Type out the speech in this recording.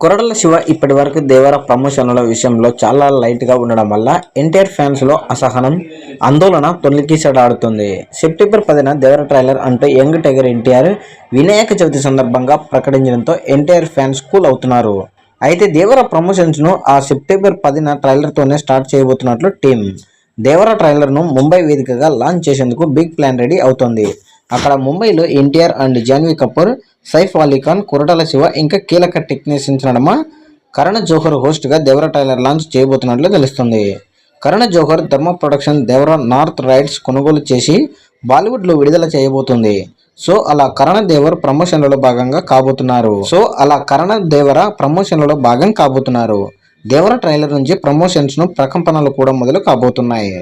కొరటాల శివ ఇప్పటి వరకు దేవర ప్రమోషన్ల విషయంలో చాలా లైట్ గా ఉండడం వల్ల ఎన్టీఆర్ ఫ్యాన్స్ లో అసహనం, ఆందోళన తొలికిసలాడుతుంది. సెప్టెంబర్ 10న దేవర ట్రైలర్ అంటూ యంగ్ టైగర్ ఎన్టీఆర్ వినాయక చవితి సందర్భంగా ప్రకటించడంతో ఎన్టీఆర్ ఫ్యాన్స్ కూల్ అవుతున్నారు. అయితే దేవర ప్రమోషన్స్ ను ఆ సెప్టెంబర్ 10న ట్రైలర్ తోనే స్టార్ట్ చేయబోతున్నట్లు టీం దేవర ట్రైలర్ ను ముంబై వేదికగా లాంచ్ చేసేందుకు బిగ్ ప్లాన్ రెడీ అవుతోంది. అక్కడ ముంబైలో ఎన్టీఆర్ అండ్ జాన్వీ కపూర్, సైఫ్ అలీ ఖాన్, కొరటాల శివ ఇంకా కీలక టెక్నీషియన్స్ నడుమ కరణ్ జోహర్ హోస్ట్ గా దేవర ట్రైలర్ లాంచ్ చేయబోతున్నట్లు తెలుస్తుంది. కరణ్ జోహర్ ధర్మ ప్రొడక్షన్ దేవర నార్త్ రైట్స్ కొనుగోలు చేసి బాలీవుడ్ లో విడుదల చేయబోతుంది. సో అలా కరణ్ దేవర ప్రమోషన్లలో భాగం కాబోతున్నారు. దేవర ట్రైలర్ నుంచి ప్రమోషన్స్ ను ప్రకంపనలు కూడా మొదలు కాబోతున్నాయి.